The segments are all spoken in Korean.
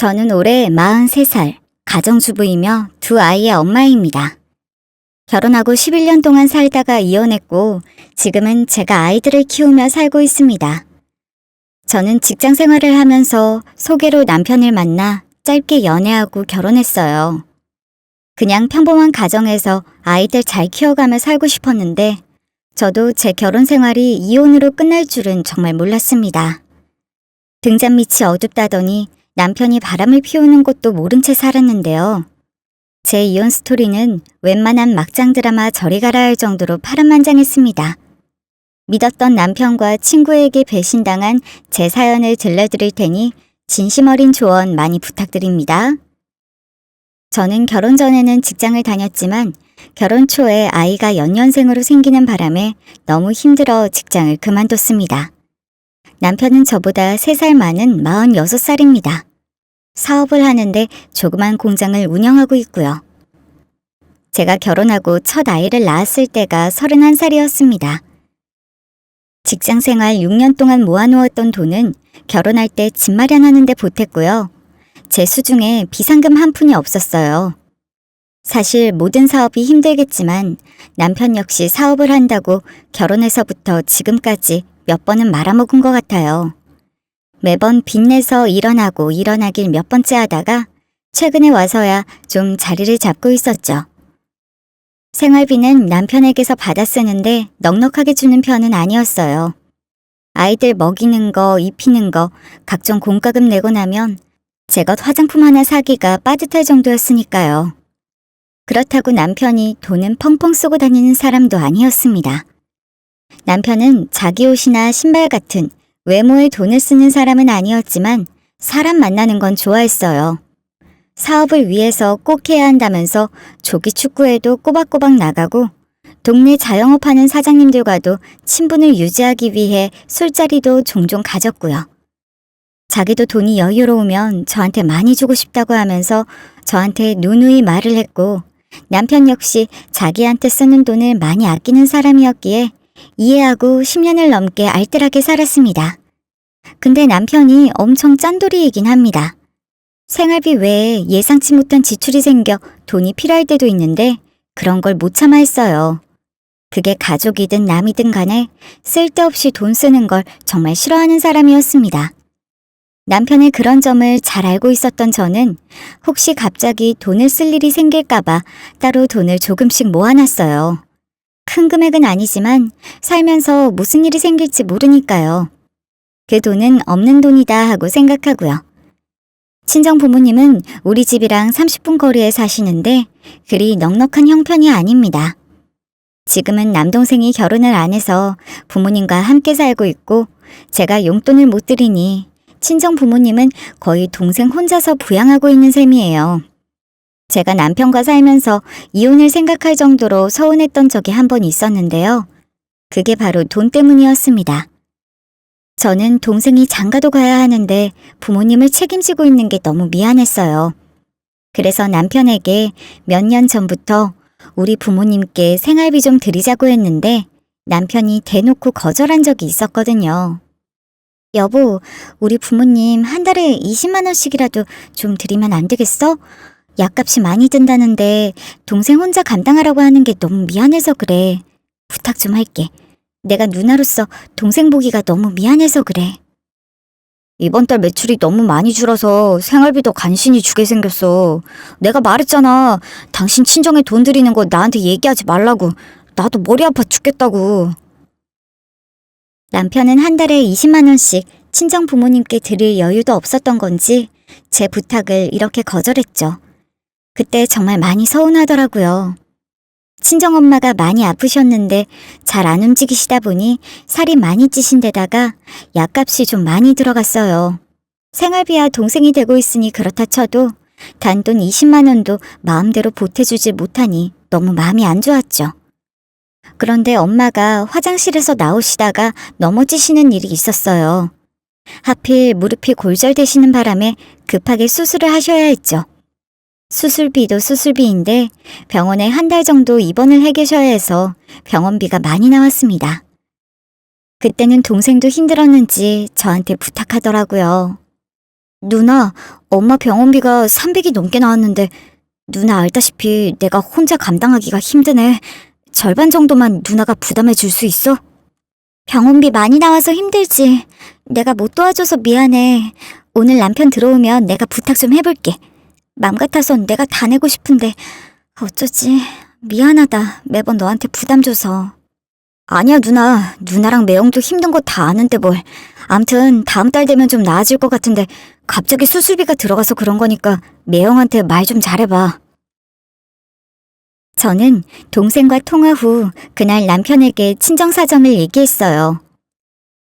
저는 올해 43살, 가정주부이며 두 아이의 엄마입니다. 결혼하고 11년 동안 살다가 이혼했고, 지금은 제가 아이들을 키우며 살고 있습니다. 저는 직장 생활을 하면서 소개로 남편을 만나 짧게 연애하고 결혼했어요. 그냥 평범한 가정에서 아이들 잘 키워가며 살고 싶었는데, 저도 제 결혼 생활이 이혼으로 끝날 줄은 정말 몰랐습니다. 등잔 밑이 어둡다더니 남편이 바람을 피우는 것도 모른 채 살았는데요. 제 이혼 스토리는 웬만한 막장 드라마 저리 가라 할 정도로 파란만장했습니다. 믿었던 남편과 친구에게 배신당한 제 사연을 들려드릴 테니 진심 어린 조언 많이 부탁드립니다. 저는 결혼 전에는 직장을 다녔지만 결혼 초에 아이가 연년생으로 생기는 바람에 너무 힘들어 직장을 그만뒀습니다. 남편은 저보다 3살 많은 46살입니다. 사업을 하는데 조그만 공장을 운영하고 있고요. 제가 결혼하고 첫 아이를 낳았을 때가 31살이었습니다. 직장 생활 6년 동안 모아놓았던 돈은 결혼할 때 집 마련하는 데 보탰고요. 제 수중에 비상금 한 푼이 없었어요. 사실 모든 사업이 힘들겠지만 남편 역시 사업을 한다고 결혼해서부터 지금까지 몇 번은 말아먹은 것 같아요. 매번 빚내서 일어나고 일어나길 몇 번째 하다가 최근에 와서야 좀 자리를 잡고 있었죠. 생활비는 남편에게서 받아 쓰는데 넉넉하게 주는 편은 아니었어요. 아이들 먹이는 거, 입히는 거, 각종 공과금 내고 나면 제 것 화장품 하나 사기가 빠듯할 정도였으니까요. 그렇다고 남편이 돈은 펑펑 쓰고 다니는 사람도 아니었습니다. 남편은 자기 옷이나 신발 같은 외모에 돈을 쓰는 사람은 아니었지만 사람 만나는 건 좋아했어요. 사업을 위해서 꼭 해야 한다면서 조기 축구에도 꼬박꼬박 나가고 동네 자영업 하는 사장님들과도 친분을 유지하기 위해 술자리도 종종 가졌고요. 자기도 돈이 여유로우면 저한테 많이 주고 싶다고 하면서 저한테 누누이 말을 했고 남편 역시 자기한테 쓰는 돈을 많이 아끼는 사람이었기에 이해하고 10년을 넘게 알뜰하게 살았습니다. 근데 남편이 엄청 짠돌이이긴 합니다. 생활비 외에 예상치 못한 지출이 생겨 돈이 필요할 때도 있는데 그런 걸 못 참아 했어요. 그게 가족이든 남이든 간에 쓸데없이 돈 쓰는 걸 정말 싫어하는 사람이었습니다. 남편의 그런 점을 잘 알고 있었던 저는 혹시 갑자기 돈을 쓸 일이 생길까봐 따로 돈을 조금씩 모아놨어요. 큰 금액은 아니지만 살면서 무슨 일이 생길지 모르니까요. 그 돈은 없는 돈이다 하고 생각하고요. 친정 부모님은 우리 집이랑 30분 거리에 사시는데 그리 넉넉한 형편이 아닙니다. 지금은 남동생이 결혼을 안 해서 부모님과 함께 살고 있고 제가 용돈을 못 드리니 친정 부모님은 거의 동생 혼자서 부양하고 있는 셈이에요. 제가 남편과 살면서 이혼을 생각할 정도로 서운했던 적이 한 번 있었는데요. 그게 바로 돈 때문이었습니다. 저는 동생이 장가도 가야 하는데 부모님을 책임지고 있는 게 너무 미안했어요. 그래서 남편에게 몇 년 전부터 우리 부모님께 생활비 좀 드리자고 했는데 남편이 대놓고 거절한 적이 있었거든요. 여보, 우리 부모님 한 달에 20만 원씩이라도 좀 드리면 안 되겠어? 약값이 많이 든다는데 동생 혼자 감당하라고 하는 게 너무 미안해서 그래. 부탁 좀 할게. 내가 누나로서 동생 보기가 너무 미안해서 그래. 이번 달 매출이 너무 많이 줄어서 생활비도 간신히 주게 생겼어. 내가 말했잖아. 당신 친정에 돈 드리는 거 나한테 얘기하지 말라고. 나도 머리 아파 죽겠다고. 남편은 한 달에 20만 원씩 친정 부모님께 드릴 여유도 없었던 건지 제 부탁을 이렇게 거절했죠. 그때 정말 많이 서운하더라고요. 친정엄마가 많이 아프셨는데 잘 안 움직이시다 보니 살이 많이 찌신 데다가 약값이 좀 많이 들어갔어요. 생활비야 동생이 되고 있으니 그렇다 쳐도 단돈 20만 원도 마음대로 보태주지 못하니 너무 마음이 안 좋았죠. 그런데 엄마가 화장실에서 나오시다가 넘어지시는 일이 있었어요. 하필 무릎이 골절되시는 바람에 급하게 수술을 하셔야 했죠. 수술비도 수술비인데 병원에 한 달 정도 입원을 해 계셔야 해서 병원비가 많이 나왔습니다. 그때는 동생도 힘들었는지 저한테 부탁하더라고요. 누나, 엄마 병원비가 300이 넘게 나왔는데 누나 알다시피 내가 혼자 감당하기가 힘드네. 절반 정도만 누나가 부담해 줄 수 있어? 병원비 많이 나와서 힘들지. 내가 못 도와줘서 미안해. 오늘 남편 들어오면 내가 부탁 좀 해볼게. 맘 같아선 내가 다 내고 싶은데 어쩌지. 미안하다. 매번 너한테 부담 줘서. 아니야 누나. 누나랑 매형도 힘든 거 다 아는데 뭘. 암튼 다음 달 되면 좀 나아질 것 같은데 갑자기 수술비가 들어가서 그런 거니까 매형한테 말 좀 잘해봐. 저는 동생과 통화 후 그날 남편에게 친정 사정을 얘기했어요.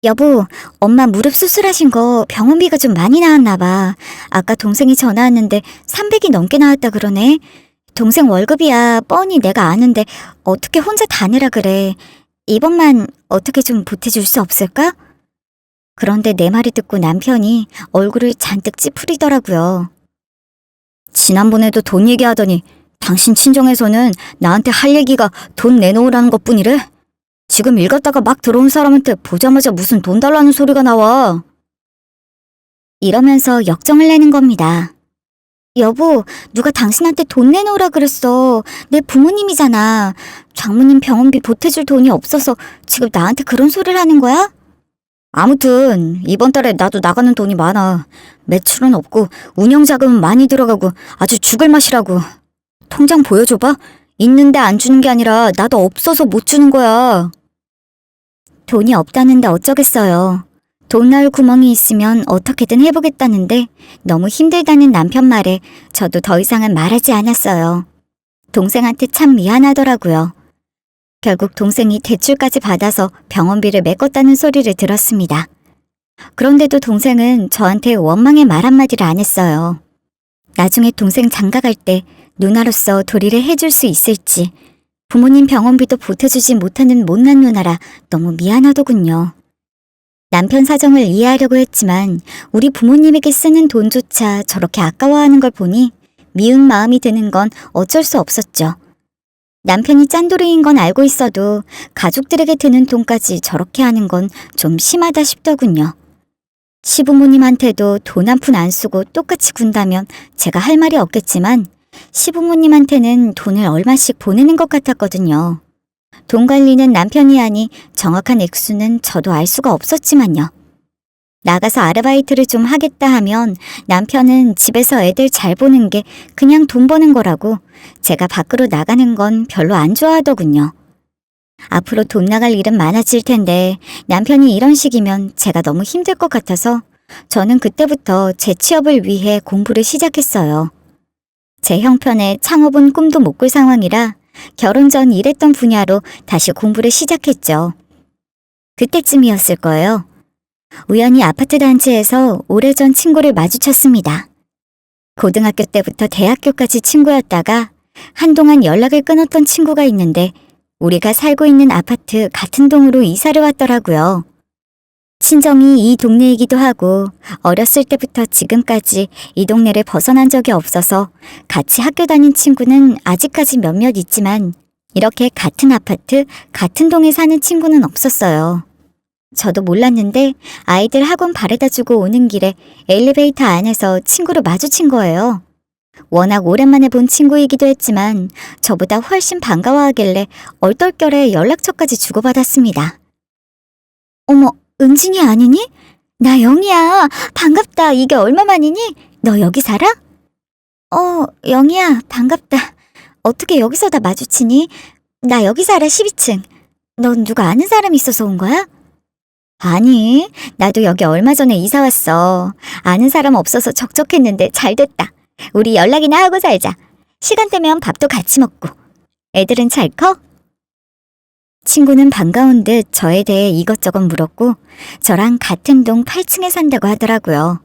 여보, 엄마 무릎 수술하신 거 병원비가 좀 많이 나왔나 봐. 아까 동생이 전화 왔는데 300이 넘게 나왔다 그러네. 동생 월급이야 뻔히 내가 아는데 어떻게 혼자 다 내라 그래. 이번만 어떻게 좀 보태줄 수 없을까? 그런데 내 말을 듣고 남편이 얼굴을 잔뜩 찌푸리더라고요. 지난번에도 돈 얘기하더니 당신 친정에서는 나한테 할 얘기가 돈 내놓으라는 것뿐이래? 지금 일 갔다가 막 들어온 사람한테 보자마자 무슨 돈 달라는 소리가 나와. 이러면서 역정을 내는 겁니다. 여보, 누가 당신한테 돈 내놓으라 그랬어. 내 부모님이잖아. 장모님 병원비 보태줄 돈이 없어서 지금 나한테 그런 소리를 하는 거야? 아무튼 이번 달에 나도 나가는 돈이 많아. 매출은 없고 운영 자금은 많이 들어가고 아주 죽을 맛이라고. 통장 보여줘봐. 있는데 안 주는 게 아니라 나도 없어서 못 주는 거야. 돈이 없다는데 어쩌겠어요. 돈 나올 구멍이 있으면 어떻게든 해보겠다는데 너무 힘들다는 남편 말에 저도 더 이상은 말하지 않았어요. 동생한테 참 미안하더라고요. 결국 동생이 대출까지 받아서 병원비를 메꿨다는 소리를 들었습니다. 그런데도 동생은 저한테 원망의 말 한마디를 안 했어요. 나중에 동생 장가갈 때 누나로서 도리를 해줄 수 있을지, 부모님 병원비도 보태주지 못하는 못난 누나라 너무 미안하더군요. 남편 사정을 이해하려고 했지만 우리 부모님에게 쓰는 돈조차 저렇게 아까워하는 걸 보니 미운 마음이 드는 건 어쩔 수 없었죠. 남편이 짠돌이인 건 알고 있어도 가족들에게 드는 돈까지 저렇게 하는 건 좀 심하다 싶더군요. 시부모님한테도 돈 한 푼 안 쓰고 똑같이 군다면 제가 할 말이 없겠지만 시부모님한테는 돈을 얼마씩 보내는 것 같았거든요. 돈 관리는 남편이 하니 정확한 액수는 저도 알 수가 없었지만요. 나가서 아르바이트를 좀 하겠다 하면 남편은 집에서 애들 잘 보는 게 그냥 돈 버는 거라고 제가 밖으로 나가는 건 별로 안 좋아하더군요. 앞으로 돈 나갈 일은 많아질 텐데 남편이 이런 식이면 제가 너무 힘들 것 같아서 저는 그때부터 재취업을 위해 공부를 시작했어요. 제 형편에 창업은 꿈도 못 꿀 상황이라 결혼 전 일했던 분야로 다시 공부를 시작했죠. 그때쯤이었을 거예요. 우연히 아파트 단지에서 오래전 친구를 마주쳤습니다. 고등학교 때부터 대학교까지 친구였다가 한동안 연락을 끊었던 친구가 있는데 우리가 살고 있는 아파트 같은 동으로 이사를 왔더라고요. 친정이 이 동네이기도 하고 어렸을 때부터 지금까지 이 동네를 벗어난 적이 없어서 같이 학교 다닌 친구는 아직까지 몇몇 있지만 이렇게 같은 아파트, 같은 동에 사는 친구는 없었어요. 저도 몰랐는데 아이들 학원 바래다 주고 오는 길에 엘리베이터 안에서 친구를 마주친 거예요. 워낙 오랜만에 본 친구이기도 했지만 저보다 훨씬 반가워하길래 얼떨결에 연락처까지 주고받았습니다. 어머, 은진이 아니니? 나 영희야. 반갑다. 이게 얼마만이니? 너 여기 살아? 영희야. 반갑다. 어떻게 여기서 다 마주치니? 나 여기 살아 12층. 넌 누가 아는 사람 있어서 온 거야? 아니, 나도 여기 얼마 전에 이사 왔어. 아는 사람 없어서 적적했는데 잘 됐다. 우리 연락이나 하고 살자. 시간 되면 밥도 같이 먹고. 애들은 잘 커? 친구는 반가운 듯 저에 대해 이것저것 물었고 저랑 같은 동 8층에 산다고 하더라고요.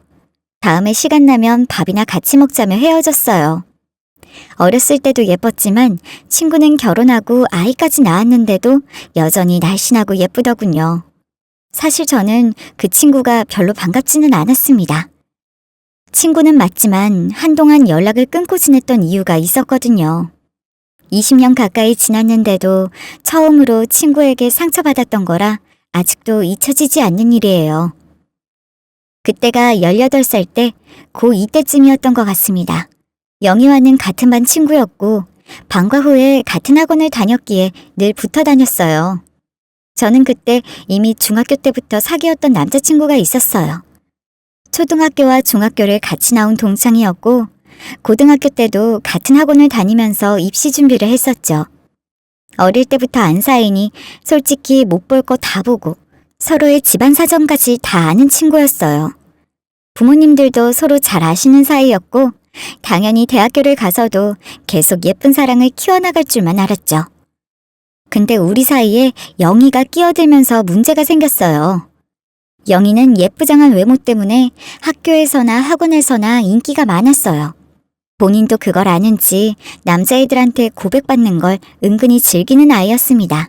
다음에 시간 나면 밥이나 같이 먹자며 헤어졌어요. 어렸을 때도 예뻤지만 친구는 결혼하고 아이까지 낳았는데도 여전히 날씬하고 예쁘더군요. 사실 저는 그 친구가 별로 반갑지는 않았습니다. 친구는 맞지만 한동안 연락을 끊고 지냈던 이유가 있었거든요. 20년 가까이 지났는데도 처음으로 친구에게 상처받았던 거라 아직도 잊혀지지 않는 일이에요. 그때가 18살 때 고2 때쯤이었던 것 같습니다. 영희와는 같은 반 친구였고 방과 후에 같은 학원을 다녔기에 늘 붙어 다녔어요. 저는 그때 이미 중학교 때부터 사귀었던 남자친구가 있었어요. 초등학교와 중학교를 같이 나온 동창이었고 고등학교 때도 같은 학원을 다니면서 입시 준비를 했었죠. 어릴 때부터 안 사이니 솔직히 못 볼 거 다 보고 서로의 집안 사정까지 다 아는 친구였어요. 부모님들도 서로 잘 아시는 사이였고 당연히 대학교를 가서도 계속 예쁜 사랑을 키워나갈 줄만 알았죠. 근데 우리 사이에 영희가 끼어들면서 문제가 생겼어요. 영희는 예쁘장한 외모 때문에 학교에서나 학원에서나 인기가 많았어요. 본인도 그걸 아는지 남자애들한테 고백받는 걸 은근히 즐기는 아이였습니다.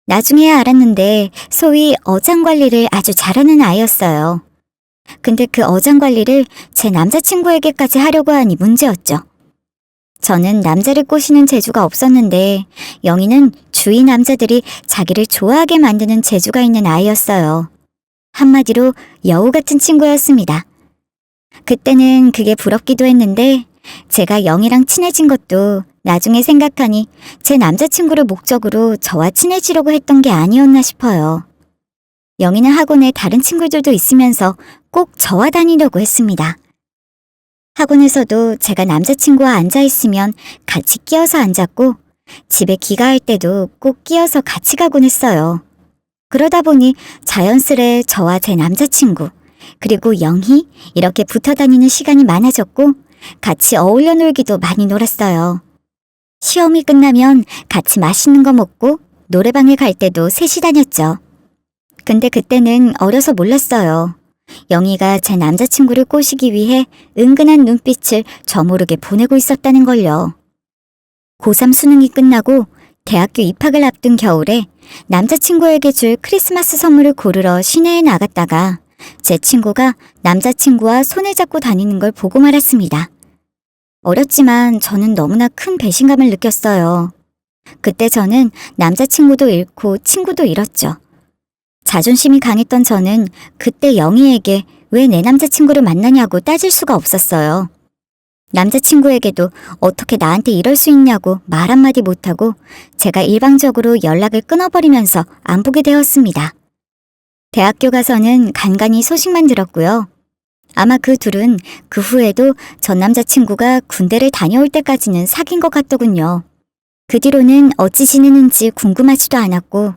나중에야 알았는데 소위 어장관리를 아주 잘하는 아이였어요. 근데 그 어장관리를 제 남자친구에게까지 하려고 하니 문제였죠. 저는 남자를 꼬시는 재주가 없었는데 영희는 주위 남자들이 자기를 좋아하게 만드는 재주가 있는 아이였어요. 한마디로 여우 같은 친구였습니다. 그때는 그게 부럽기도 했는데 제가 영희랑 친해진 것도 나중에 생각하니 제 남자친구를 목적으로 저와 친해지려고 했던 게 아니었나 싶어요. 영희는 학원에 다른 친구들도 있으면서 꼭 저와 다니려고 했습니다. 학원에서도 제가 남자친구와 앉아있으면 같이 끼어서 앉았고 집에 귀가할 때도 꼭 끼어서 같이 가곤 했어요. 그러다 보니 자연스레 저와 제 남자친구 그리고 영희 이렇게 붙어 다니는 시간이 많아졌고 같이 어울려 놀기도 많이 놀았어요. 시험이 끝나면 같이 맛있는 거 먹고 노래방에 갈 때도 셋이 다녔죠. 근데 그때는 어려서 몰랐어요. 영희가 제 남자친구를 꼬시기 위해 은근한 눈빛을 저모르게 보내고 있었다는 걸요. 고3 수능이 끝나고 대학교 입학을 앞둔 겨울에 남자친구에게 줄 크리스마스 선물을 고르러 시내에 나갔다가 제 친구가 남자친구와 손을 잡고 다니는 걸 보고 말았습니다. 어렸지만 저는 너무나 큰 배신감을 느꼈어요. 그때 저는 남자친구도 잃고 친구도 잃었죠. 자존심이 강했던 저는 그때 영희에게 왜 내 남자친구를 만나냐고 따질 수가 없었어요. 남자친구에게도 어떻게 나한테 이럴 수 있냐고 말 한마디 못하고 제가 일방적으로 연락을 끊어버리면서 안 보게 되었습니다. 대학교 가서는 간간히 소식만 들었고요. 아마 그 둘은 그 후에도 전 남자친구가 군대를 다녀올 때까지는 사귄 것 같더군요. 그 뒤로는 어찌 지내는지 궁금하지도 않았고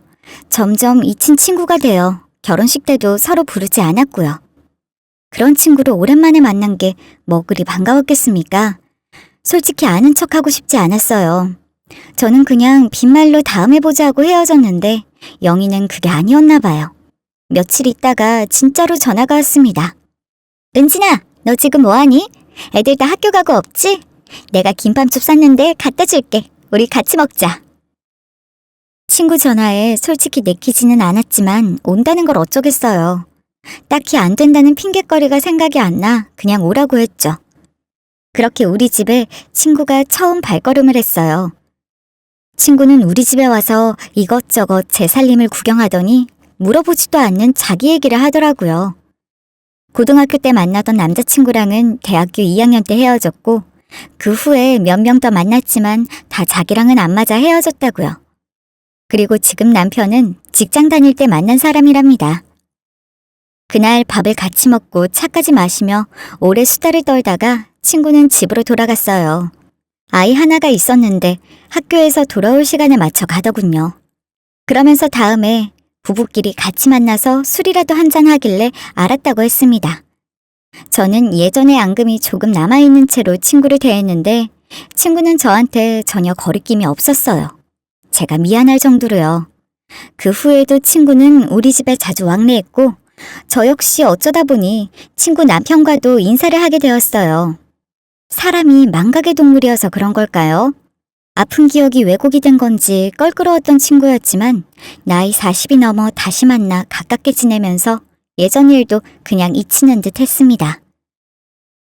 점점 잊힌 친구가 되어 결혼식 때도 서로 부르지 않았고요. 그런 친구를 오랜만에 만난 게 뭐 그리 반가웠겠습니까? 솔직히 아는 척하고 싶지 않았어요. 저는 그냥 빈말로 다음에 보자고 헤어졌는데 영희는 그게 아니었나 봐요. 며칠 있다가 진짜로 전화가 왔습니다. 은진아, 너 지금 뭐하니? 애들 다 학교 가고 없지? 내가 김밥죽 샀는데 갖다 줄게. 우리 같이 먹자. 친구 전화에 솔직히 내키지는 않았지만 온다는 걸 어쩌겠어요. 딱히 안 된다는 핑곗거리가 생각이 안 나 그냥 오라고 했죠. 그렇게 우리 집에 친구가 처음 발걸음을 했어요. 친구는 우리 집에 와서 이것저것 제 살림을 구경하더니 물어보지도 않는 자기 얘기를 하더라고요. 고등학교 때 만나던 남자친구랑은 대학교 2학년 때 헤어졌고 그 후에 몇 명 더 만났지만 다 자기랑은 안 맞아 헤어졌다고요. 그리고 지금 남편은 직장 다닐 때 만난 사람이랍니다. 그날 밥을 같이 먹고 차까지 마시며 오래 수다를 떨다가 친구는 집으로 돌아갔어요. 아이 하나가 있었는데 학교에서 돌아올 시간에 맞춰 가더군요. 그러면서 다음에 부부끼리 같이 만나서 술이라도 한잔 하길래 알았다고 했습니다. 저는 예전의 앙금이 조금 남아있는 채로 친구를 대했는데 친구는 저한테 전혀 거리낌이 없었어요. 제가 미안할 정도로요. 그 후에도 친구는 우리 집에 자주 왕래했고 저 역시 어쩌다 보니 친구 남편과도 인사를 하게 되었어요. 사람이 망각의 동물이어서 그런 걸까요? 아픈 기억이 왜곡이 된 건지 껄끄러웠던 친구였지만 나이 40이 넘어 다시 만나 가깝게 지내면서 예전 일도 그냥 잊히는 듯 했습니다.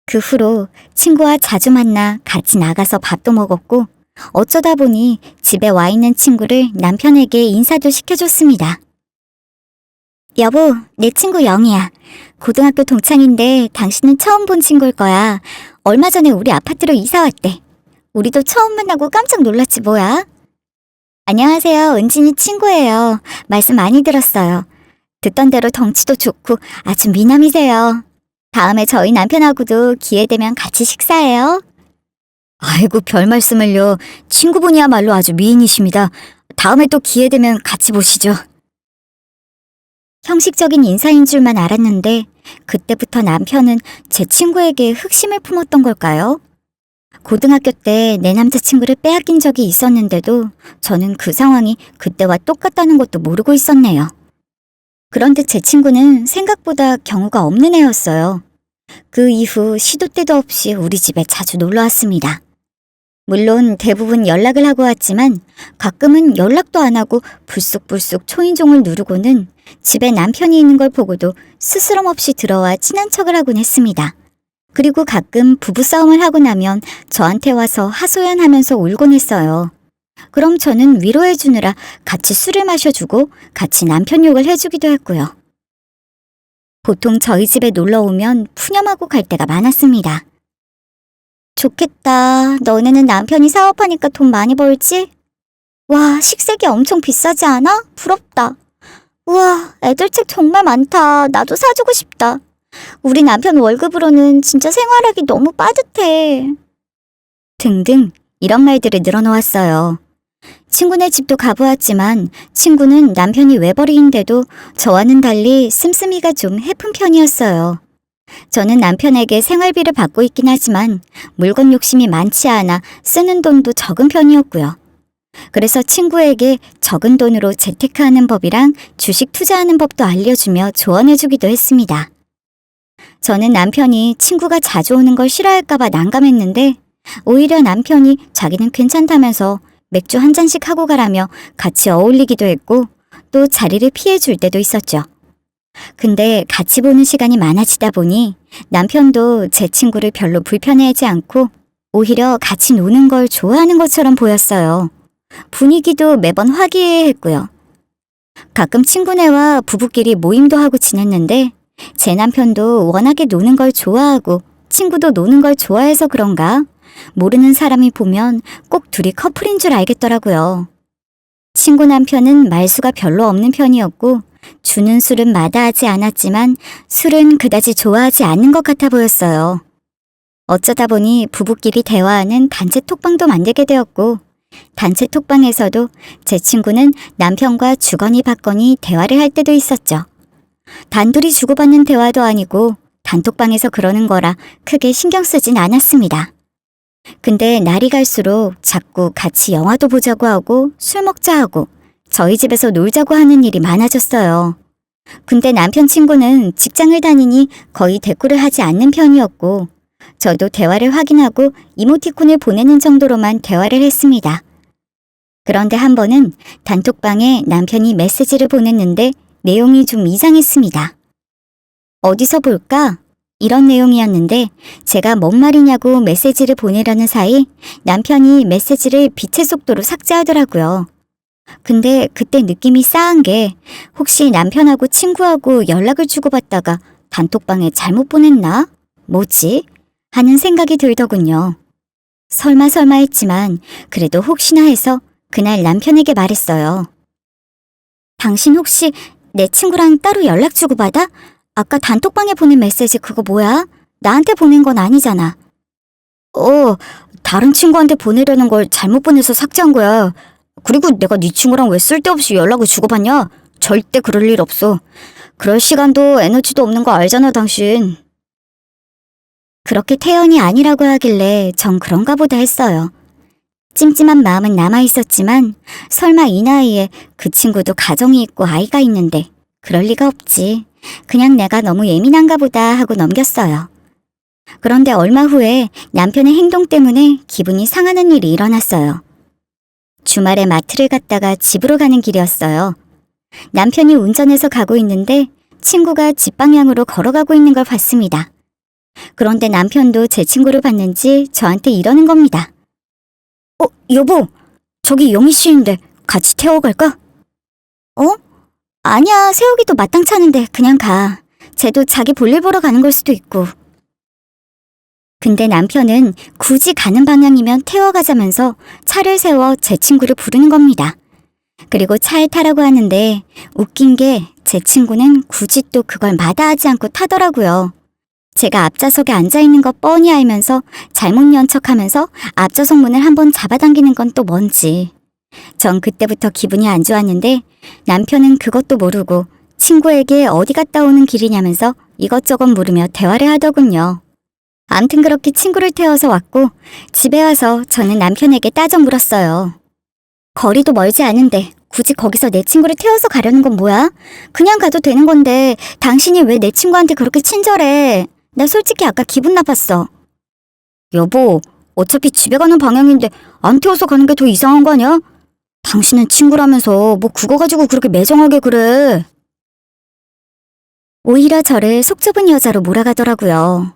그 후로 친구와 자주 만나 같이 나가서 밥도 먹었고 어쩌다 보니 집에 와 있는 친구를 남편에게 인사도 시켜줬습니다. 여보, 내 친구 영희야. 고등학교 동창인데 당신은 처음 본 친구일 거야. 얼마 전에 우리 아파트로 이사 왔대. 우리도 처음 만나고 깜짝 놀랐지 뭐야. 안녕하세요. 은진이 친구예요. 말씀 많이 들었어요. 듣던 대로 덩치도 좋고 아주 미남이세요. 다음에 저희 남편하고도 기회 되면 같이 식사해요. 아이고, 별 말씀을요. 친구분이야말로 아주 미인이십니다. 다음에 또 기회 되면 같이 보시죠. 형식적인 인사인 줄만 알았는데 그때부터 남편은 제 친구에게 흑심을 품었던 걸까요? 고등학교 때 내 남자친구를 빼앗긴 적이 있었는데도 저는 그 상황이 그때와 똑같다는 것도 모르고 있었네요. 그런데 제 친구는 생각보다 경우가 없는 애였어요. 그 이후 시도 때도 없이 우리 집에 자주 놀러 왔습니다. 물론 대부분 연락을 하고 왔지만 가끔은 연락도 안 하고 불쑥불쑥 초인종을 누르고는 집에 남편이 있는 걸 보고도 스스럼 없이 들어와 친한 척을 하곤 했습니다. 그리고 가끔 부부싸움을 하고 나면 저한테 와서 하소연하면서 울곤 했어요. 그럼 저는 위로해주느라 같이 술을 마셔주고 같이 남편 욕을 해주기도 했고요. 보통 저희 집에 놀러 오면 푸념하고 갈 때가 많았습니다. 좋겠다. 너네는 남편이 사업하니까 돈 많이 벌지? 와, 식색이 엄청 비싸지 않아? 부럽다. 우와, 애들 책 정말 많다. 나도 사주고 싶다. 우리 남편 월급으로는 진짜 생활하기 너무 빠듯해. 등등 이런 말들을 늘어놓았어요. 친구네 집도 가보았지만 친구는 남편이 외벌이인데도 저와는 달리 씀씀이가 좀 해픈 편이었어요. 저는 남편에게 생활비를 받고 있긴 하지만 물건 욕심이 많지 않아 쓰는 돈도 적은 편이었고요. 그래서 친구에게 적은 돈으로 재테크하는 법이랑 주식 투자하는 법도 알려주며 조언해주기도 했습니다. 저는 남편이 친구가 자주 오는 걸 싫어할까봐 난감했는데 오히려 남편이 자기는 괜찮다면서 맥주 한 잔씩 하고 가라며 같이 어울리기도 했고 또 자리를 피해줄 때도 있었죠. 근데 같이 보는 시간이 많아지다 보니 남편도 제 친구를 별로 불편해하지 않고 오히려 같이 노는 걸 좋아하는 것처럼 보였어요. 분위기도 매번 화기애애했고요. 가끔 친구네와 부부끼리 모임도 하고 지냈는데 제 남편도 워낙에 노는 걸 좋아하고 친구도 노는 걸 좋아해서 그런가 모르는 사람이 보면 꼭 둘이 커플인 줄 알겠더라고요. 친구 남편은 말수가 별로 없는 편이었고 주는 술은 마다하지 않았지만 술은 그다지 좋아하지 않는 것 같아 보였어요. 어쩌다 보니 부부끼리 대화하는 단체 톡방도 만들게 되었고 단체 톡방에서도 제 친구는 남편과 주거니 받거니 대화를 할 때도 있었죠. 단둘이 주고받는 대화도 아니고 단톡방에서 그러는 거라 크게 신경 쓰진 않았습니다. 근데 날이 갈수록 자꾸 같이 영화도 보자고 하고 술 먹자 하고 저희 집에서 놀자고 하는 일이 많아졌어요. 근데 남편 친구는 직장을 다니니 거의 대꾸를 하지 않는 편이었고 저도 대화를 확인하고 이모티콘을 보내는 정도로만 대화를 했습니다. 그런데 한 번은 단톡방에 남편이 메시지를 보냈는데 내용이 좀 이상했습니다. 어디서 볼까? 이런 내용이었는데 제가 뭔 말이냐고 메시지를 보내려는 사이 남편이 메시지를 빛의 속도로 삭제하더라고요. 근데 그때 느낌이 싸한 게 혹시 남편하고 친구하고 연락을 주고받다가 단톡방에 잘못 보냈나? 뭐지? 하는 생각이 들더군요. 설마 했지만 그래도 혹시나 해서 그날 남편에게 말했어요. 당신 혹시 내 친구랑 따로 연락 주고받아? 아까 단톡방에 보낸 메시지 그거 뭐야? 나한테 보낸 건 아니잖아. 다른 친구한테 보내려는 걸 잘못 보내서 삭제한 거야. 그리고 내가 네 친구랑 왜 쓸데없이 연락을 주고받냐? 절대 그럴 일 없어. 그럴 시간도 에너지도 없는 거 알잖아, 당신. 그렇게 태연이 아니라고 하길래 전 그런가 보다 했어요. 찜찜한 마음은 남아있었지만 설마 이 나이에 그 친구도 가정이 있고 아이가 있는데 그럴 리가 없지. 그냥 내가 너무 예민한가 보다 하고 넘겼어요. 그런데 얼마 후에 남편의 행동 때문에 기분이 상하는 일이 일어났어요. 주말에 마트를 갔다가 집으로 가는 길이었어요. 남편이 운전해서 가고 있는데 친구가 집 방향으로 걸어가고 있는 걸 봤습니다. 그런데 남편도 제 친구를 봤는지 저한테 이러는 겁니다. 여보, 저기 영희 씨인데 같이 태워갈까? 아니야, 세우기도 마땅찮은데 그냥 가. 쟤도 자기 볼일 보러 가는 걸 수도 있고. 근데 남편은 굳이 가는 방향이면 태워가자면서 차를 세워 제 친구를 부르는 겁니다. 그리고 차에 타라고 하는데 웃긴 게 제 친구는 굳이 또 그걸 마다하지 않고 타더라고요. 제가 앞좌석에 앉아있는 거 뻔히 알면서 잘못 연척하면서 앞좌석 문을 한번 잡아당기는 건 또 뭔지. 전 그때부터 기분이 안 좋았는데 남편은 그것도 모르고 친구에게 어디 갔다 오는 길이냐면서 이것저것 물으며 대화를 하더군요. 암튼 그렇게 친구를 태워서 왔고 집에 와서 저는 남편에게 따져 물었어요. 거리도 멀지 않은데 굳이 거기서 내 친구를 태워서 가려는 건 뭐야? 그냥 가도 되는 건데 당신이 왜 내 친구한테 그렇게 친절해? 나 솔직히 아까 기분 나빴어. 여보, 어차피 집에 가는 방향인데 안 태워서 가는 게 더 이상한 거 아니야? 당신은 친구라면서 뭐 그거 가지고 그렇게 매정하게 그래. 오히려 저를 속 좁은 여자로 몰아가더라고요.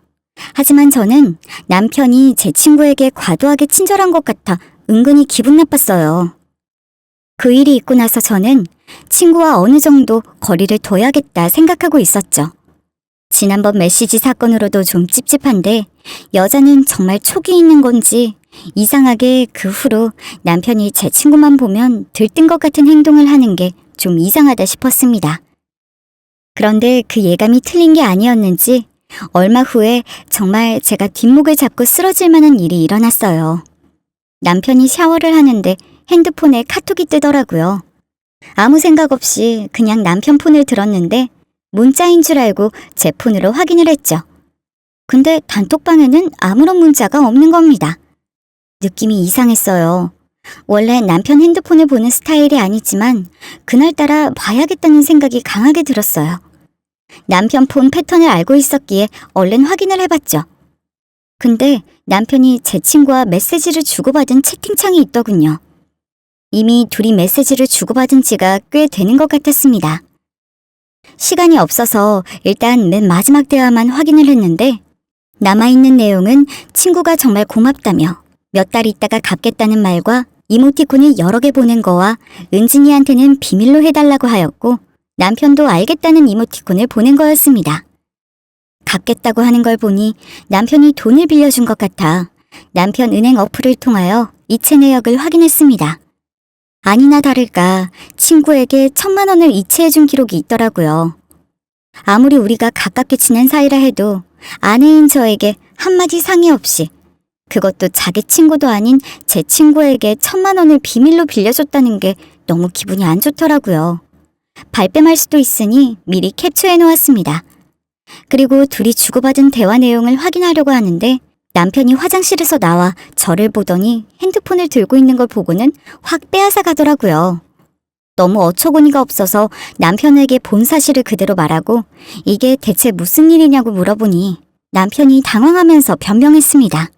하지만 저는 남편이 제 친구에게 과도하게 친절한 것 같아 은근히 기분 나빴어요. 그 일이 있고 나서 저는 친구와 어느 정도 거리를 둬야겠다 생각하고 있었죠. 지난번 메시지 사건으로도 좀 찝찝한데 여자는 정말 촉이 있는 건지 이상하게 그 후로 남편이 제 친구만 보면 들뜬 것 같은 행동을 하는 게 좀 이상하다 싶었습니다. 그런데 그 예감이 틀린 게 아니었는지 얼마 후에 정말 제가 뒷목을 잡고 쓰러질 만한 일이 일어났어요. 남편이 샤워를 하는데 핸드폰에 카톡이 뜨더라고요. 아무 생각 없이 그냥 남편 폰을 들었는데 문자인 줄 알고 제 폰으로 확인을 했죠. 근데 단톡방에는 아무런 문자가 없는 겁니다. 느낌이 이상했어요. 원래 남편 핸드폰을 보는 스타일이 아니지만 그날따라 봐야겠다는 생각이 강하게 들었어요. 남편 폰 패턴을 알고 있었기에 얼른 확인을 해봤죠. 근데 남편이 제 친구와 메시지를 주고받은 채팅창이 있더군요. 이미 둘이 메시지를 주고받은 지가 꽤 되는 것 같았습니다. 시간이 없어서 일단 맨 마지막 대화만 확인을 했는데 남아있는 내용은 친구가 정말 고맙다며 몇 달 있다가 갚겠다는 말과 이모티콘을 여러 개 보낸 거와 은진이한테는 비밀로 해달라고 하였고 남편도 알겠다는 이모티콘을 보낸 거였습니다. 갚겠다고 하는 걸 보니 남편이 돈을 빌려준 것 같아 남편 은행 어플을 통하여 이체 내역을 확인했습니다. 아니나 다를까 친구에게 1,000만 원을 이체해준 기록이 있더라고요. 아무리 우리가 가깝게 지낸 사이라 해도 아내인 저에게 한마디 상의 없이 그것도 자기 친구도 아닌 제 친구에게 1,000만 원을 비밀로 빌려줬다는 게 너무 기분이 안 좋더라고요. 발뺌할 수도 있으니 미리 캡처해 놓았습니다. 그리고 둘이 주고받은 대화 내용을 확인하려고 하는데 남편이 화장실에서 나와 저를 보더니 핸드폰을 들고 있는 걸 보고는 확 빼앗아 가더라고요. 너무 어처구니가 없어서 남편에게 본 사실을 그대로 말하고 이게 대체 무슨 일이냐고 물어보니 남편이 당황하면서 변명했습니다.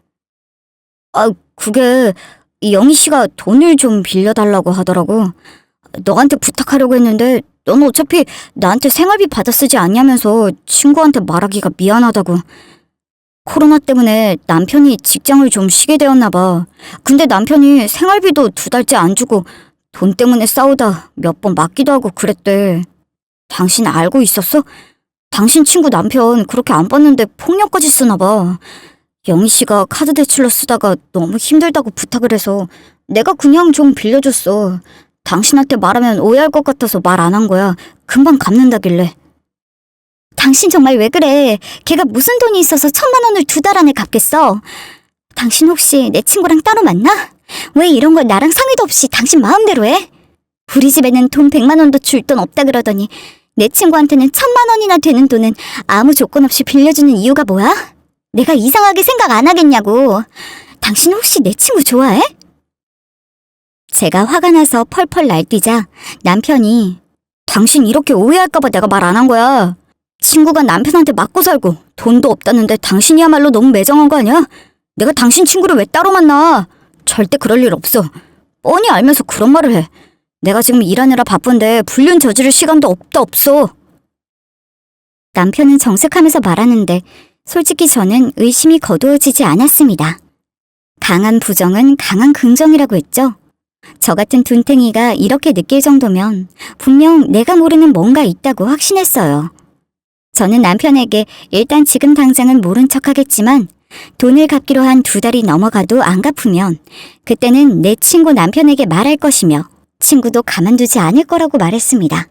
그게 영희 씨가 돈을 좀 빌려달라고 하더라고. 너한테 부탁하려고 했는데 넌 어차피 나한테 생활비 받아 쓰지 않냐면서 친구한테 말하기가 미안하다고. 코로나 때문에 남편이 직장을 좀 쉬게 되었나 봐. 근데 남편이 생활비도 2달째 안 주고 돈 때문에 싸우다 몇 번 맞기도 하고 그랬대. 당신 알고 있었어? 당신 친구 남편 그렇게 안 받는데 폭력까지 쓰나 봐. 영희 씨가 카드 대출로 쓰다가 너무 힘들다고 부탁을 해서 내가 그냥 좀 빌려줬어. 당신한테 말하면 오해할 것 같아서 말 안 한 거야. 금방 갚는다길래. 당신 정말 왜 그래? 걔가 무슨 돈이 있어서 1,000만 원을 2달 안에 갚겠어? 당신 혹시 내 친구랑 따로 만나? 왜 이런 걸 나랑 상의도 없이 당신 마음대로 해? 우리 집에는 돈 100만 원도 줄 돈 없다 그러더니 내 친구한테는 1,000만 원이나 되는 돈은 아무 조건 없이 빌려주는 이유가 뭐야? 내가 이상하게 생각 안 하겠냐고. 당신 혹시 내 친구 좋아해? 제가 화가 나서 펄펄 날뛰자 남편이 당신 이렇게 오해할까봐 내가 말 안 한 거야. 친구가 남편한테 맞고 살고 돈도 없다는데 당신이야말로 너무 매정한 거 아니야? 내가 당신 친구를 왜 따로 만나? 절대 그럴 일 없어. 뻔히 알면서 그런 말을 해. 내가 지금 일하느라 바쁜데 불륜 저지를 시간도 없어. 남편은 정색하면서 말하는데 솔직히 저는 의심이 거두어지지 않았습니다. 강한 부정은 강한 긍정이라고 했죠. 저 같은 둔탱이가 이렇게 느낄 정도면 분명 내가 모르는 뭔가 있다고 확신했어요. 저는 남편에게 일단 지금 당장은 모른 척 하겠지만 돈을 갚기로 한 2달이 넘어가도 안 갚으면 그때는 내 친구 남편에게 말할 것이며 친구도 가만두지 않을 거라고 말했습니다.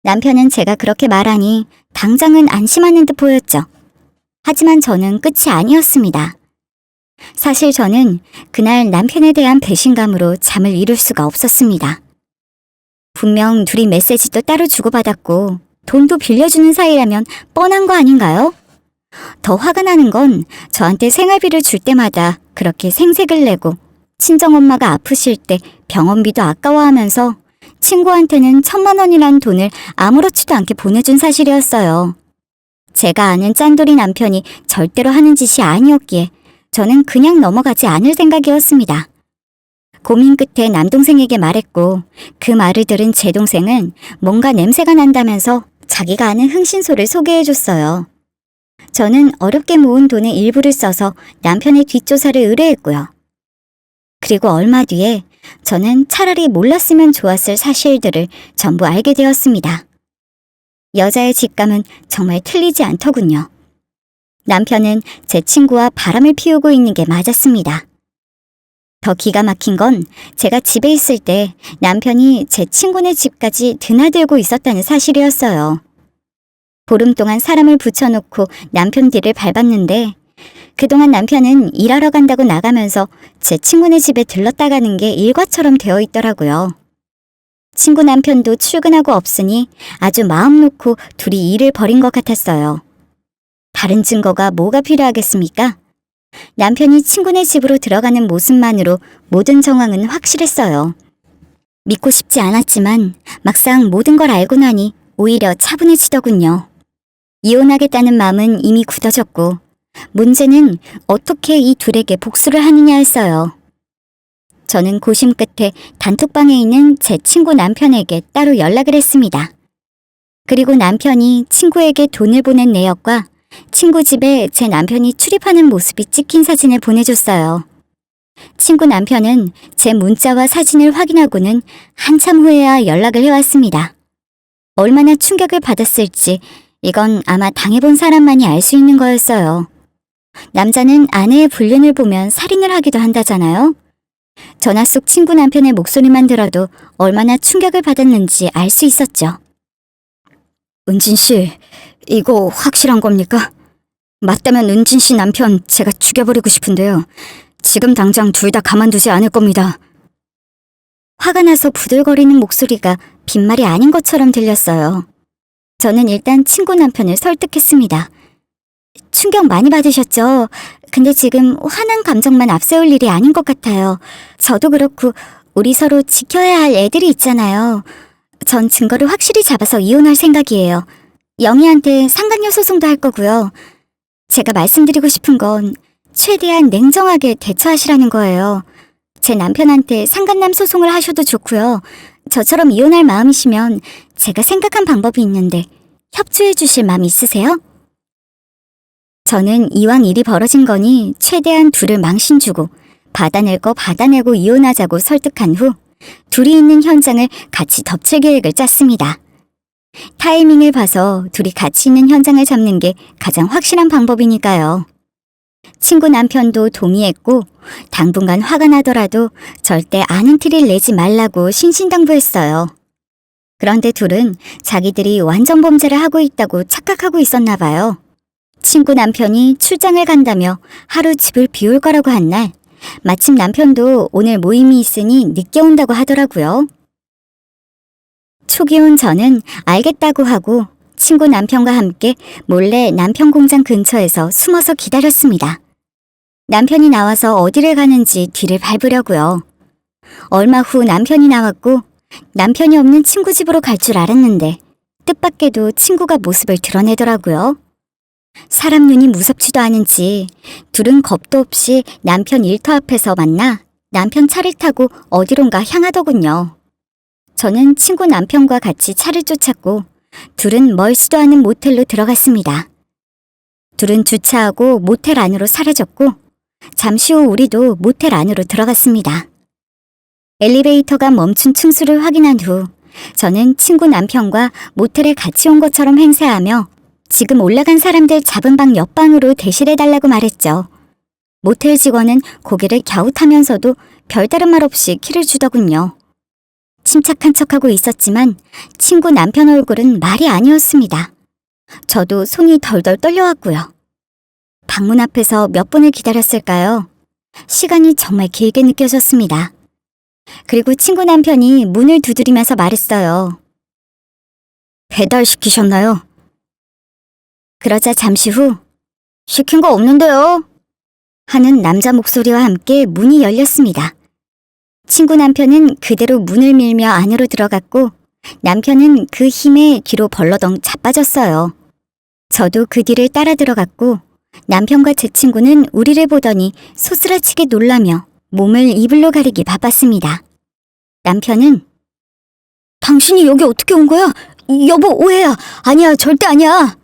남편은 제가 그렇게 말하니 당장은 안심하는 듯 보였죠. 하지만 저는 끝이 아니었습니다. 사실 저는 그날 남편에 대한 배신감으로 잠을 이룰 수가 없었습니다. 분명 둘이 메시지도 따로 주고받았고 돈도 빌려주는 사이라면 뻔한 거 아닌가요? 더 화가 나는 건 저한테 생활비를 줄 때마다 그렇게 생색을 내고 친정엄마가 아프실 때 병원비도 아까워하면서 친구한테는 1,000만 원이란 돈을 아무렇지도 않게 보내준 사실이었어요. 제가 아는 짠돌이 남편이 절대로 하는 짓이 아니었기에 저는 그냥 넘어가지 않을 생각이었습니다. 고민 끝에 남동생에게 말했고 그 말을 들은 제 동생은 뭔가 냄새가 난다면서 자기가 아는 흥신소를 소개해줬어요. 저는 어렵게 모은 돈의 일부를 써서 남편의 뒷조사를 의뢰했고요. 그리고 얼마 뒤에 저는 차라리 몰랐으면 좋았을 사실들을 전부 알게 되었습니다. 여자의 직감은 정말 틀리지 않더군요. 남편은 제 친구와 바람을 피우고 있는 게 맞았습니다. 더 기가 막힌 건 제가 집에 있을 때 남편이 제 친구네 집까지 드나들고 있었다는 사실이었어요. 보름 동안 사람을 붙여놓고 남편 뒤를 밟았는데 그동안 남편은 일하러 간다고 나가면서 제 친구네 집에 들렀다 가는 게 일과처럼 되어 있더라고요. 친구 남편도 출근하고 없으니 아주 마음 놓고 둘이 일을 벌인 것 같았어요. 다른 증거가 뭐가 필요하겠습니까? 남편이 친구네 집으로 들어가는 모습만으로 모든 정황은 확실했어요. 믿고 싶지 않았지만 막상 모든 걸 알고 나니 오히려 차분해지더군요. 이혼하겠다는 마음은 이미 굳어졌고 문제는 어떻게 이 둘에게 복수를 하느냐였어요. 저는 고심 끝에 단톡방에 있는 제 친구 남편에게 따로 연락을 했습니다. 그리고 남편이 친구에게 돈을 보낸 내역과 친구 집에 제 남편이 출입하는 모습이 찍힌 사진을 보내줬어요. 친구 남편은 제 문자와 사진을 확인하고는 한참 후에야 연락을 해왔습니다. 얼마나 충격을 받았을지 이건 아마 당해본 사람만이 알 수 있는 거였어요. 남자는 아내의 불륜을 보면 살인을 하기도 한다잖아요. 전화 속 친구 남편의 목소리만 들어도 얼마나 충격을 받았는지 알 수 있었죠. 은진 씨, 이거 확실한 겁니까? 맞다면 은진 씨 남편 제가 죽여버리고 싶은데요. 지금 당장 둘 다 가만두지 않을 겁니다. 화가 나서 부들거리는 목소리가 빈말이 아닌 것처럼 들렸어요. 저는 일단 친구 남편을 설득했습니다. 충격 많이 받으셨죠? 근데 지금 화난 감정만 앞세울 일이 아닌 것 같아요. 저도 그렇고 우리 서로 지켜야 할 애들이 있잖아요. 전 증거를 확실히 잡아서 이혼할 생각이에요. 영희한테 상간녀 소송도 할 거고요. 제가 말씀드리고 싶은 건 최대한 냉정하게 대처하시라는 거예요. 제 남편한테 상간남 소송을 하셔도 좋고요. 저처럼 이혼할 마음이시면 제가 생각한 방법이 있는데 협조해 주실 마음 있으세요? 저는 이왕 일이 벌어진 거니 최대한 둘을 망신 주고 받아낼 거 받아내고 이혼하자고 설득한 후 둘이 있는 현장을 같이 덮칠 계획을 짰습니다. 타이밍을 봐서 둘이 같이 있는 현장을 잡는 게 가장 확실한 방법이니까요. 친구 남편도 동의했고 당분간 화가 나더라도 절대 아는 티를 내지 말라고 신신당부했어요. 그런데 둘은 자기들이 완전 범죄를 하고 있다고 착각하고 있었나 봐요. 친구 남편이 출장을 간다며 하루 집을 비울 거라고 한 날 마침 남편도 오늘 모임이 있으니 늦게 온다고 하더라고요. 초기 온 저는 알겠다고 하고 친구 남편과 함께 몰래 남편 공장 근처에서 숨어서 기다렸습니다. 남편이 나와서 어디를 가는지 뒤를 밟으려고요. 얼마 후 남편이 나왔고 남편이 없는 친구 집으로 갈 줄 알았는데 뜻밖에도 친구가 모습을 드러내더라고요. 사람 눈이 무섭지도 않은지 둘은 겁도 없이 남편 일터 앞에서 만나 남편 차를 타고 어디론가 향하더군요. 저는 친구 남편과 같이 차를 쫓았고 둘은 멀지도 않은 모텔로 들어갔습니다. 둘은 주차하고 모텔 안으로 사라졌고 잠시 후 우리도 모텔 안으로 들어갔습니다. 엘리베이터가 멈춘 층수를 확인한 후 저는 친구 남편과 모텔에 같이 온 것처럼 행세하며 지금 올라간 사람들 잡은 방 옆방으로 대실해달라고 말했죠. 모텔 직원은 고개를 갸웃하면서도 별다른 말 없이 키를 주더군요. 침착한 척하고 있었지만 친구 남편 얼굴은 말이 아니었습니다. 저도 손이 덜덜 떨려왔고요. 방문 앞에서 몇 분을 기다렸을까요? 시간이 정말 길게 느껴졌습니다. 그리고 친구 남편이 문을 두드리면서 말했어요. 배달시키셨나요? 그러자 잠시 후 시킨 거 없는데요? 하는 남자 목소리와 함께 문이 열렸습니다. 친구 남편은 그대로 문을 밀며 안으로 들어갔고 남편은 그 힘에 뒤로 벌러덩 자빠졌어요. 저도 그 뒤를 따라 들어갔고 남편과 제 친구는 우리를 보더니 소스라치게 놀라며 몸을 이불로 가리기 바빴습니다. 남편은 당신이 여기 어떻게 온 거야? 여보 오해야. 아니야 절대 아니야.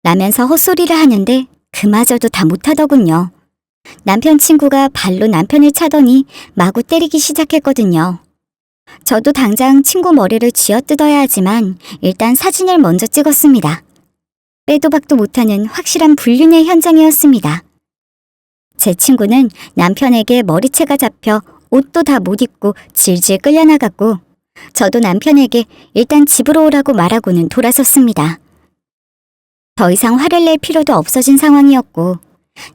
라면서 헛소리를 하는데 그마저도 다 못하더군요. 남편 친구가 발로 남편을 차더니 마구 때리기 시작했거든요. 저도 당장 친구 머리를 쥐어뜯어야 하지만 일단 사진을 먼저 찍었습니다. 빼도 박도 못하는 확실한 불륜의 현장이었습니다. 제 친구는 남편에게 머리채가 잡혀 옷도 다 못 입고 질질 끌려나갔고 저도 남편에게 일단 집으로 오라고 말하고는 돌아섰습니다. 더 이상 화를 낼 필요도 없어진 상황이었고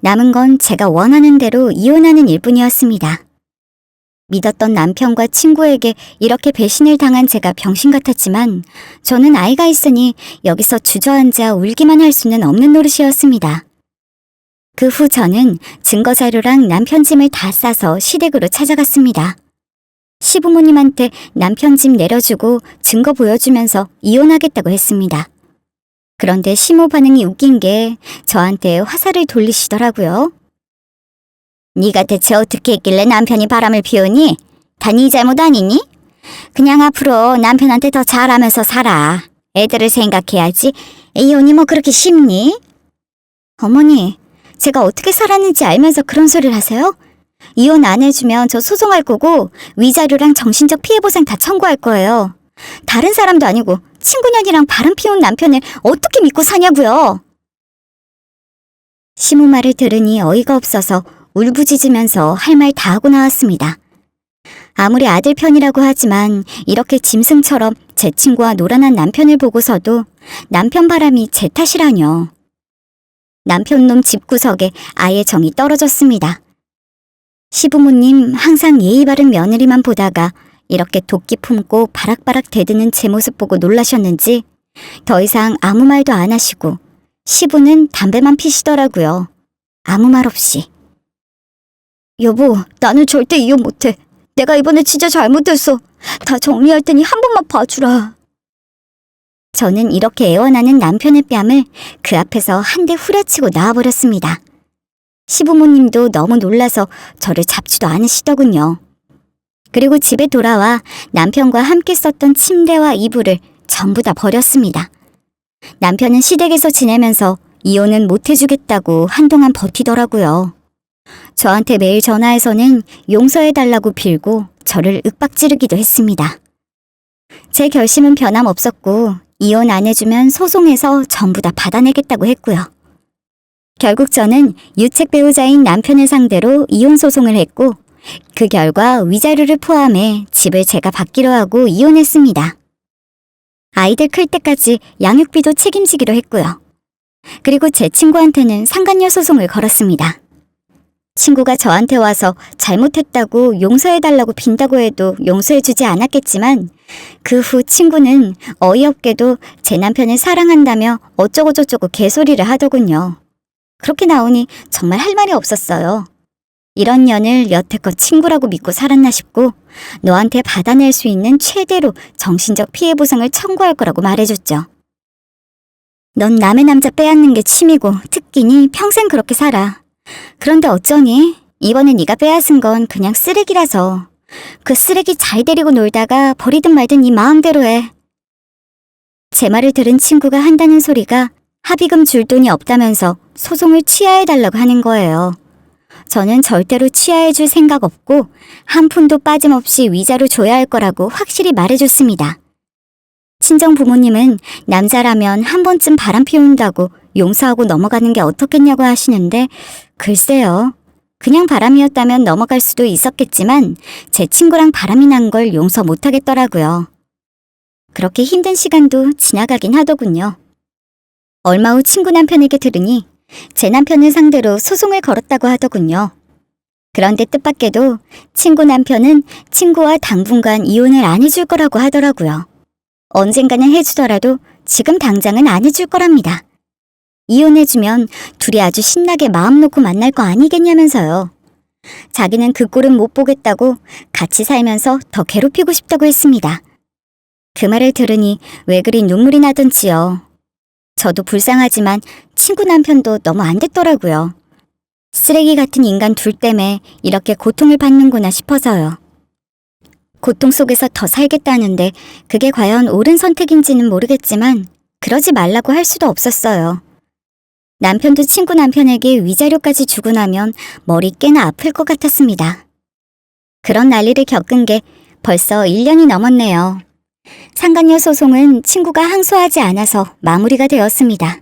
남은 건 제가 원하는 대로 이혼하는 일뿐이었습니다. 믿었던 남편과 친구에게 이렇게 배신을 당한 제가 병신 같았지만 저는 아이가 있으니 여기서 주저앉아 울기만 할 수는 없는 노릇이었습니다. 그 후 저는 증거자료랑 남편 짐을 다 싸서 시댁으로 찾아갔습니다. 시부모님한테 남편 짐 내려주고 증거 보여주면서 이혼하겠다고 했습니다. 그런데 시모 반응이 웃긴 게 저한테 화살을 돌리시더라고요. 네가 대체 어떻게 했길래 남편이 바람을 피우니? 다 네 잘못 아니니? 그냥 앞으로 남편한테 더 잘하면서 살아. 애들을 생각해야지. 이혼이 뭐 그렇게 쉽니? 어머니, 제가 어떻게 살았는지 알면서 그런 소리를 하세요? 이혼 안 해주면 저 소송할 거고 위자료랑 정신적 피해보상 다 청구할 거예요. 다른 사람도 아니고 친구년이랑 바람 피운 남편을 어떻게 믿고 사냐고요. 시모 말을 들으니 어이가 없어서 울부짖으면서 할 말 다 하고 나왔습니다. 아무리 아들 편이라고 하지만 이렇게 짐승처럼 제 친구와 노란한 남편을 보고서도 남편 바람이 제 탓이라뇨. 남편놈 집구석에 아예 정이 떨어졌습니다. 시부모님 항상 예의 바른 며느리만 보다가 이렇게 도끼 품고 바락바락 대드는 제 모습 보고 놀라셨는지 더 이상 아무 말도 안 하시고 시부는 담배만 피시더라고요. 아무 말 없이. 여보, 나는 절대 이혼 못해. 내가 이번에 진짜 잘못했어. 다 정리할 테니 한 번만 봐주라. 저는 이렇게 애원하는 남편의 뺨을 그 앞에서 한 대 후려치고 나와버렸습니다. 시부모님도 너무 놀라서 저를 잡지도 않으시더군요. 그리고 집에 돌아와 남편과 함께 썼던 침대와 이불을 전부 다 버렸습니다. 남편은 시댁에서 지내면서 이혼은 못 해주겠다고 한동안 버티더라고요. 저한테 매일 전화해서는 용서해달라고 빌고 저를 윽박지르기도 했습니다. 제 결심은 변함없었고 이혼 안 해주면 소송해서 전부 다 받아내겠다고 했고요. 결국 저는 유책 배우자인 남편을 상대로 이혼 소송을 했고 그 결과 위자료를 포함해 집을 제가 받기로 하고 이혼했습니다. 아이들 클 때까지 양육비도 책임지기로 했고요. 그리고 제 친구한테는 상간녀 소송을 걸었습니다. 친구가 저한테 와서 잘못했다고 용서해달라고 빈다고 해도 용서해주지 않았겠지만 그 후 친구는 어이없게도 제 남편을 사랑한다며 어쩌고저쩌고 개소리를 하더군요. 그렇게 나오니 정말 할 말이 없었어요. 이런 년을 여태껏 친구라고 믿고 살았나 싶고 너한테 받아낼 수 있는 최대로 정신적 피해 보상을 청구할 거라고 말해줬죠. 넌 남의 남자 빼앗는 게 취미고 특기니 평생 그렇게 살아. 그런데 어쩌니? 이번에 네가 빼앗은 건 그냥 쓰레기라서. 그 쓰레기 잘 데리고 놀다가 버리든 말든 네 마음대로 해. 제 말을 들은 친구가 한다는 소리가 합의금 줄 돈이 없다면서 소송을 취하해달라고 하는 거예요. 저는 절대로 취하해줄 생각 없고 한 푼도 빠짐없이 위자료 줘야 할 거라고 확실히 말해줬습니다. 친정 부모님은 남자라면 한 번쯤 바람 피운다고 용서하고 넘어가는 게 어떻겠냐고 하시는데 글쎄요. 그냥 바람이었다면 넘어갈 수도 있었겠지만 제 친구랑 바람이 난 걸 용서 못하겠더라고요. 그렇게 힘든 시간도 지나가긴 하더군요. 얼마 후 친구 남편에게 들으니 제 남편을 상대로 소송을 걸었다고 하더군요. 그런데 뜻밖에도 친구 남편은 친구와 당분간 이혼을 안 해줄 거라고 하더라고요. 언젠가는 해주더라도 지금 당장은 안 해줄 거랍니다. 이혼해주면 둘이 아주 신나게 마음 놓고 만날 거 아니겠냐면서요. 자기는 그 꼴은 못 보겠다고 같이 살면서 더 괴롭히고 싶다고 했습니다. 그 말을 들으니 왜 그리 눈물이 나던지요. 저도 불쌍하지만 친구 남편도 너무 안 됐더라고요. 쓰레기 같은 인간 둘 때문에 이렇게 고통을 받는구나 싶어서요. 고통 속에서 더 살겠다는데 그게 과연 옳은 선택인지는 모르겠지만 그러지 말라고 할 수도 없었어요. 남편도 친구 남편에게 위자료까지 주고 나면 머리 꽤나 아플 것 같았습니다. 그런 난리를 겪은 게 벌써 1년이 넘었네요. 상간녀 소송은 친구가 항소하지 않아서 마무리가 되었습니다.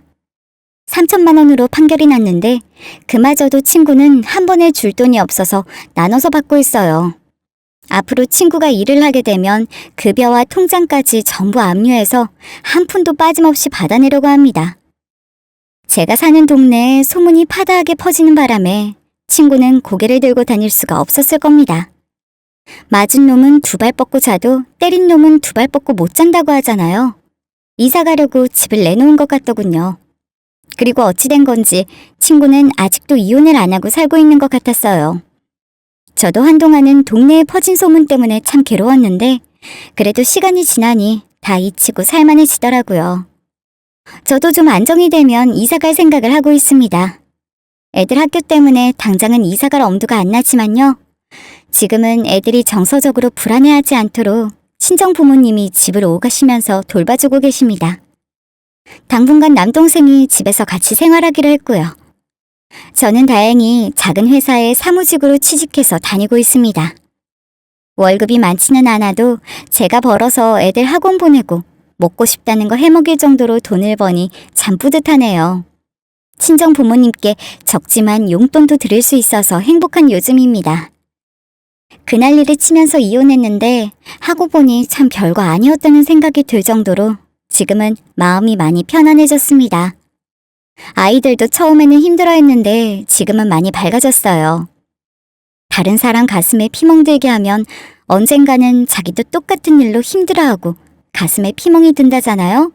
3천만 원으로 판결이 났는데 그마저도 친구는 한 번에 줄 돈이 없어서 나눠서 받고 있어요. 앞으로 친구가 일을 하게 되면 급여와 통장까지 전부 압류해서 한 푼도 빠짐없이 받아내려고 합니다. 제가 사는 동네에 소문이 파다하게 퍼지는 바람에 친구는 고개를 들고 다닐 수가 없었을 겁니다. 맞은 놈은 두 발 뻗고 자도 때린 놈은 두 발 뻗고 못 잔다고 하잖아요. 이사 가려고 집을 내놓은 것 같더군요. 그리고 어찌 된 건지 친구는 아직도 이혼을 안 하고 살고 있는 것 같았어요. 저도 한동안은 동네에 퍼진 소문 때문에 참 괴로웠는데 그래도 시간이 지나니 다 잊히고 살만해지더라고요. 저도 좀 안정이 되면 이사 갈 생각을 하고 있습니다. 애들 학교 때문에 당장은 이사 갈 엄두가 안 나지만요. 지금은 애들이 정서적으로 불안해하지 않도록 친정 부모님이 집을 오가시면서 돌봐주고 계십니다. 당분간 남동생이 집에서 같이 생활하기로 했고요. 저는 다행히 작은 회사에 사무직으로 취직해서 다니고 있습니다. 월급이 많지는 않아도 제가 벌어서 애들 학원 보내고 먹고 싶다는 거 해먹일 정도로 돈을 버니 참 뿌듯하네요. 친정 부모님께 적지만 용돈도 드릴 수 있어서 행복한 요즘입니다. 그 난리를 치면서 이혼했는데 하고 보니 참 별거 아니었다는 생각이 들 정도로 지금은 마음이 많이 편안해졌습니다. 아이들도 처음에는 힘들어했는데 지금은 많이 밝아졌어요. 다른 사람 가슴에 피멍들게 하면 언젠가는 자기도 똑같은 일로 힘들어하고 가슴에 피멍이 든다잖아요.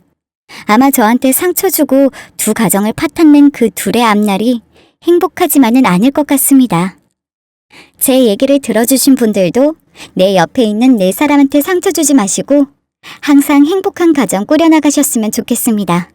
아마 저한테 상처 주고 두 가정을 파탄낸 그 둘의 앞날이 행복하지만은 않을 것 같습니다. 제 얘기를 들어주신 분들도 내 옆에 있는 네 사람한테 상처 주지 마시고 항상 행복한 가정 꾸려나가셨으면 좋겠습니다.